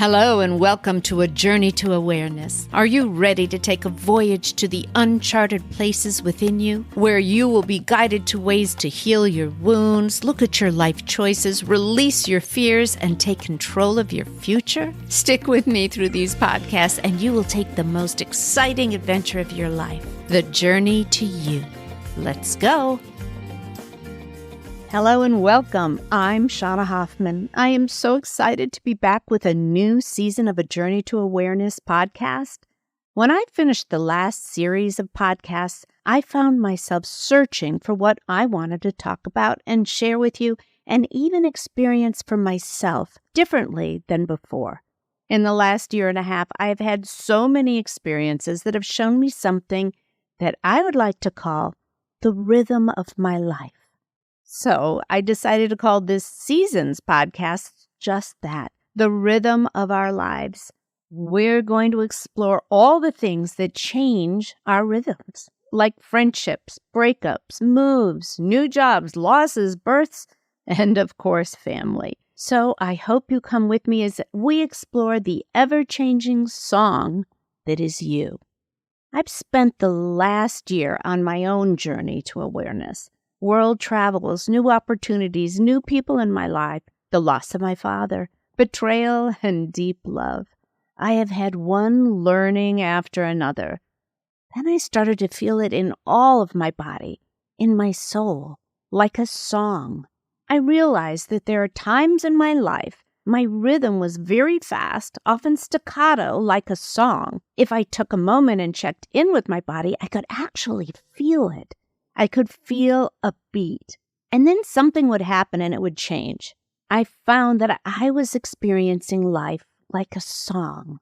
Hello and welcome to A Journey to Awareness. Are you ready to take a voyage to the uncharted places within you, where you will be guided to ways to heal your wounds, look at your life choices, release your fears, and take control of your future? Stick with me through these podcasts and you will take the most exciting adventure of your life, the journey to you. Let's go. Hello and welcome. I'm Shauna Hoffman. I am so excited to be back with a new season of A Journey to Awareness podcast. When I finished the last series of podcasts, I found myself searching for what I wanted to talk about and share with you and even experience for myself differently than before. In the last year and a half, I have had so many experiences that have shown me something that I would like to call the rhythm of my life. So I decided to call this season's podcast just that, the rhythm of our lives. We're going to explore all the things that change our rhythms, like friendships, breakups, moves, new jobs, losses, births, and of course, family. So I hope you come with me as we explore the ever-changing song that is you. I've spent the last year on my own journey to awareness. World travels, new opportunities, new people in my life, the loss of my father, betrayal, and deep love. I have had one learning after another. Then I started to feel it in all of my body, in my soul, like a song. I realized that there are times in my life my rhythm was very fast, often staccato, like a song. If I took a moment and checked in with my body, I could actually feel it. I could feel a beat, and then something would happen and it would change. I found that I was experiencing life like a song.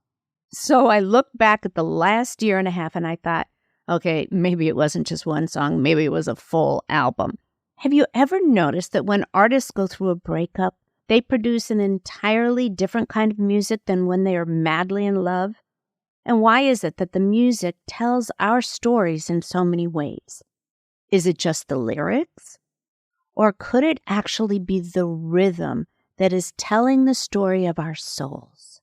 So I looked back at the last year and a half and I thought, okay, maybe it wasn't just one song, maybe it was a full album. Have you ever noticed that when artists go through a breakup, they produce an entirely different kind of music than when they are madly in love? And why is it that the music tells our stories in so many ways? Is it just the lyrics? Or could it actually be the rhythm that is telling the story of our souls?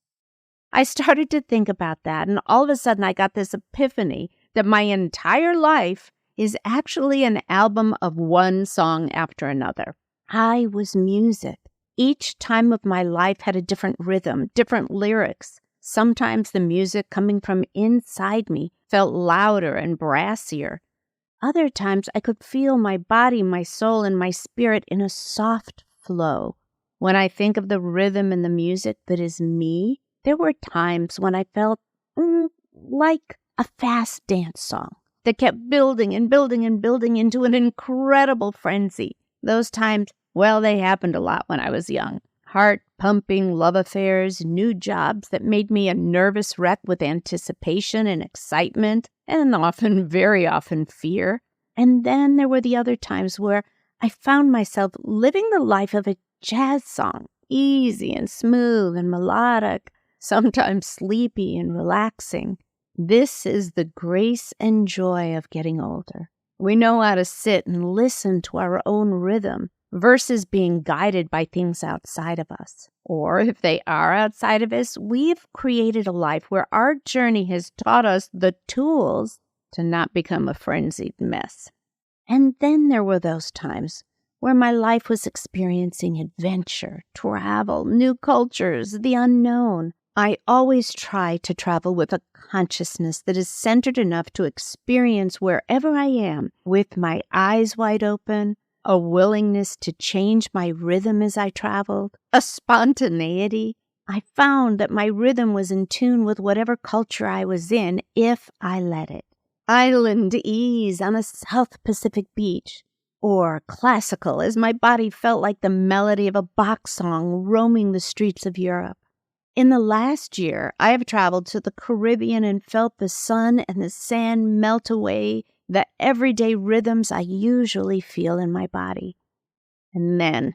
I started to think about that, and all of a sudden I got this epiphany that my entire life is actually an album of one song after another. I was music. Each time of my life had a different rhythm, different lyrics. Sometimes the music coming from inside me felt louder and brassier. Other times, I could feel my body, my soul, and my spirit in a soft flow. When I think of the rhythm and the music that is me, there were times when I felt like a fast dance song that kept building and building and building into an incredible frenzy. Those times, well, they happened a lot when I was young. Heart-pumping love affairs, new jobs that made me a nervous wreck with anticipation and excitement, and often, very often, fear. And then there were the other times where I found myself living the life of a jazz song, easy and smooth and melodic, sometimes sleepy and relaxing. This is the grace and joy of getting older. We know how to sit and listen to our own rhythm, versus being guided by things outside of us. Or if they are outside of us, we've created a life where our journey has taught us the tools to not become a frenzied mess. And then there were those times where my life was experiencing adventure, travel, new cultures, the unknown. I always try to travel with a consciousness that is centered enough to experience wherever I am with my eyes wide open, a willingness to change my rhythm as I traveled, a spontaneity. I found that my rhythm was in tune with whatever culture I was in if I let it. Island ease on a South Pacific beach, or classical as my body felt like the melody of a Bach song roaming the streets of Europe. In the last year, I have traveled to the Caribbean and felt the sun and the sand melt away the everyday rhythms I usually feel in my body. And then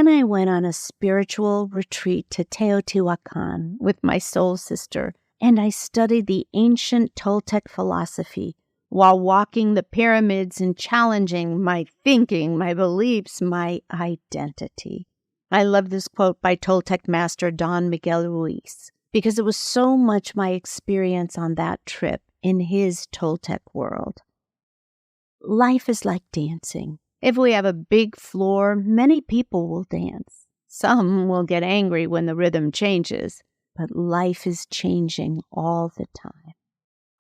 I went on a spiritual retreat to Teotihuacan with my soul sister, and I studied the ancient Toltec philosophy while walking the pyramids and challenging my thinking, my beliefs, my identity. I love this quote by Toltec master Don Miguel Ruiz because it was so much my experience on that trip in his Toltec world. Life is like dancing. If we have a big floor, many people will dance. Some will get angry when the rhythm changes, but life is changing all the time.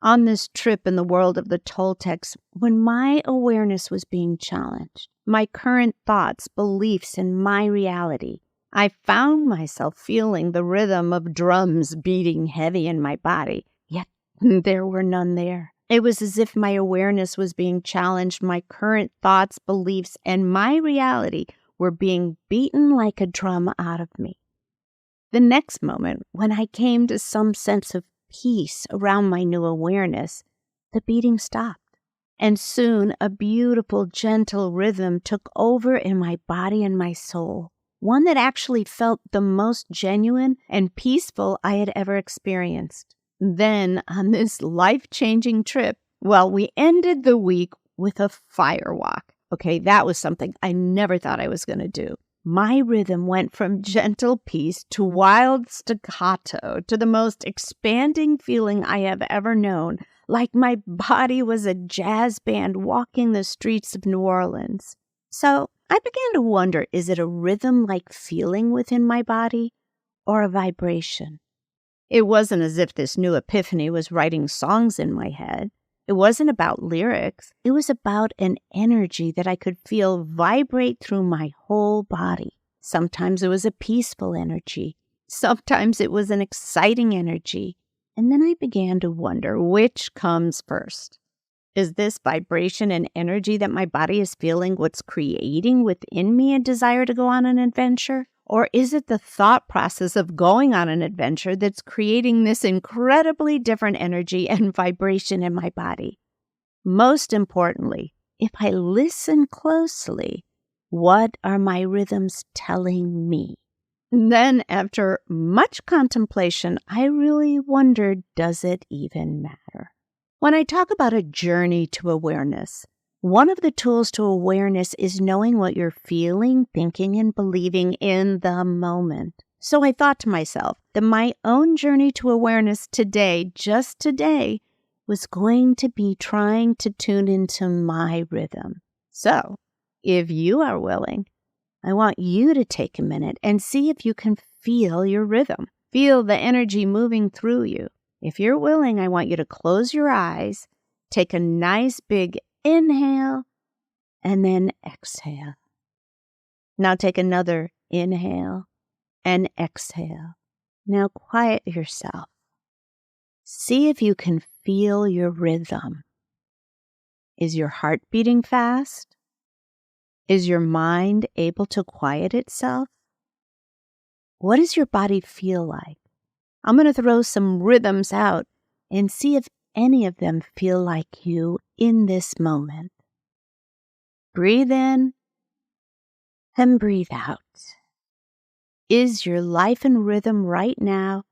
On this trip in the world of the Toltecs, when my awareness was being challenged, my current thoughts, beliefs, and my reality, I found myself feeling the rhythm of drums beating heavy in my body, yet there were none there. It was as if my awareness was being challenged, my current thoughts, beliefs, and my reality were being beaten like a drum out of me. The next moment, when I came to some sense of peace around my new awareness, the beating stopped. And soon a beautiful, gentle rhythm took over in my body and my soul, one that actually felt the most genuine and peaceful I had ever experienced. Then, on this life-changing trip, we ended the week with a fire walk. Okay, that was something I never thought I was going to do. My rhythm went from gentle peace to wild staccato to the most expanding feeling I have ever known, like my body was a jazz band walking the streets of New Orleans. So I began to wonder, is it a rhythm-like feeling within my body or a vibration? It wasn't as if this new epiphany was writing songs in my head. It wasn't about lyrics. It was about an energy that I could feel vibrate through my whole body. Sometimes it was a peaceful energy. Sometimes it was an exciting energy. And then I began to wonder, which comes first? Is this vibration and energy that my body is feeling what's creating within me a desire to go on an adventure? Or is it the thought process of going on an adventure that's creating this incredibly different energy and vibration in my body? Most importantly, if I listen closely, what are my rhythms telling me? And then, after much contemplation, I really wondered, does it even matter? When I talk about a journey to awareness, one of the tools to awareness is knowing what you're feeling, thinking, and believing in the moment. So I thought to myself that my own journey to awareness today, just today, was going to be trying to tune into my rhythm. So, if you are willing, I want you to take a minute and see if you can feel your rhythm. Feel the energy moving through you. If you're willing, I want you to close your eyes, take a nice big inhale, and then exhale. Now take another inhale and exhale. Now quiet yourself. See if you can feel your rhythm. Is your heart beating fast? Is your mind able to quiet itself? What does your body feel like? I'm going to throw some rhythms out and see if any of them feel like you in this moment. Breathe in and breathe out. Is your life and rhythm right now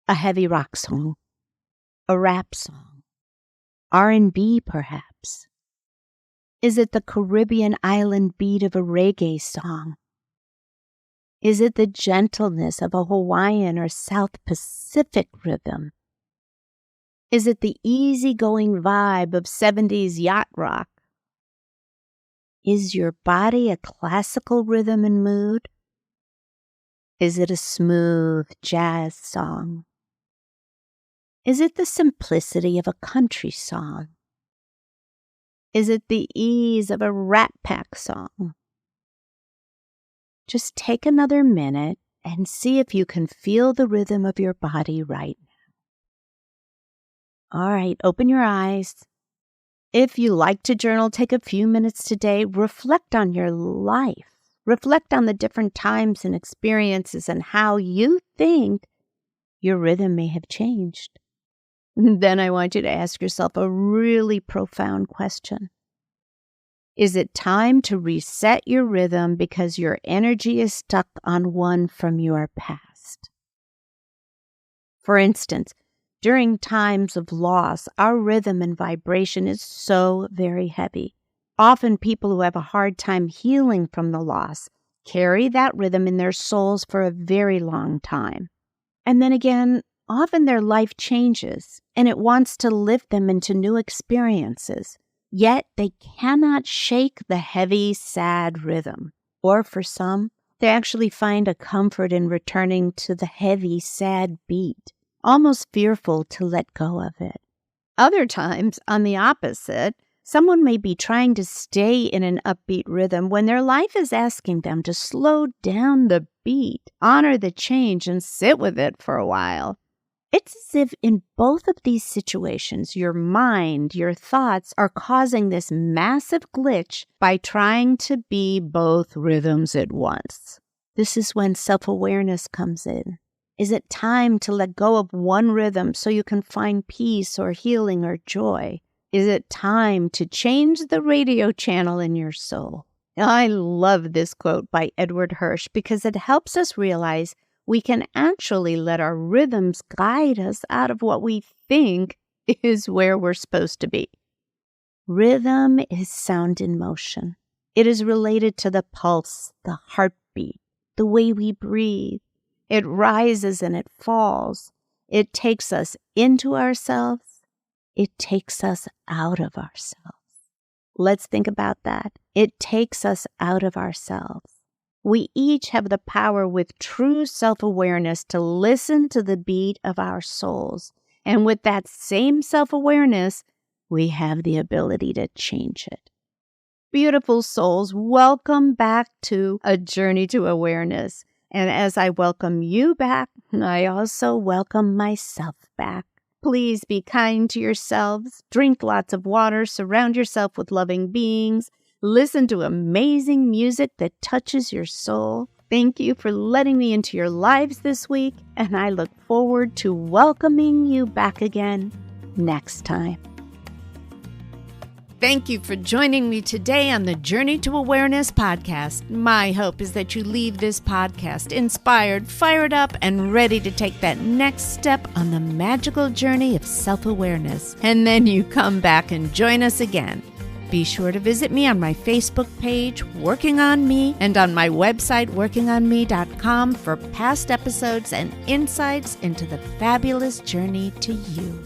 a heavy rock song, a rap song, R&B perhaps? Is it the Caribbean island beat of a reggae song? Is it the gentleness of a Hawaiian or South Pacific rhythm? Is it the easygoing vibe of 70s yacht rock? Is your body a classical rhythm and mood? Is it a smooth jazz song? Is it the simplicity of a country song? Is it the ease of a Rat Pack song? Just take another minute and see if you can feel the rhythm of your body right now. All right, open your eyes. If you like to journal, take a few minutes today. Reflect on your life. Reflect on the different times and experiences and how you think your rhythm may have changed. Then I want you to ask yourself a really profound question. Is it time to reset your rhythm because your energy is stuck on one from your past? For instance, during times of loss, our rhythm and vibration is so very heavy. Often people who have a hard time healing from the loss carry that rhythm in their souls for a very long time. And then again, often their life changes and it wants to lift them into new experiences. Yet they cannot shake the heavy, sad rhythm. Or for some, they actually find a comfort in returning to the heavy, sad beat, almost fearful to let go of it. Other times, on the opposite, someone may be trying to stay in an upbeat rhythm when their life is asking them to slow down the beat, honor the change, and sit with it for a while. It's as if in both of these situations, your mind, your thoughts are causing this massive glitch by trying to be both rhythms at once. This is when self-awareness comes in. Is it time to let go of one rhythm so you can find peace or healing or joy? Is it time to change the radio channel in your soul? I love this quote by Edward Hirsch because it helps us realize we can actually let our rhythms guide us out of what we think is where we're supposed to be. Rhythm is sound in motion. It is related to the pulse, the heartbeat, the way we breathe. It rises and it falls. It takes us into ourselves. It takes us out of ourselves. Let's think about that. It takes us out of ourselves. We each have the power with true self-awareness to listen to the beat of our souls. And with that same self-awareness, we have the ability to change it. Beautiful souls, welcome back to A Journey to Awareness. And as I welcome you back, I also welcome myself back. Please be kind to yourselves, drink lots of water, surround yourself with loving beings, listen to amazing music that touches your soul. Thank you for letting me into your lives this week, and I look forward to welcoming you back again next time. Thank you for joining me today on the Journey to Awareness podcast. My hope is that you leave this podcast inspired, fired up, and ready to take that next step on the magical journey of self-awareness. And then you come back and join us again. Be sure to visit me on my Facebook page, Working On Me, and on my website, workingonme.com, for past episodes and insights into the fabulous journey to you.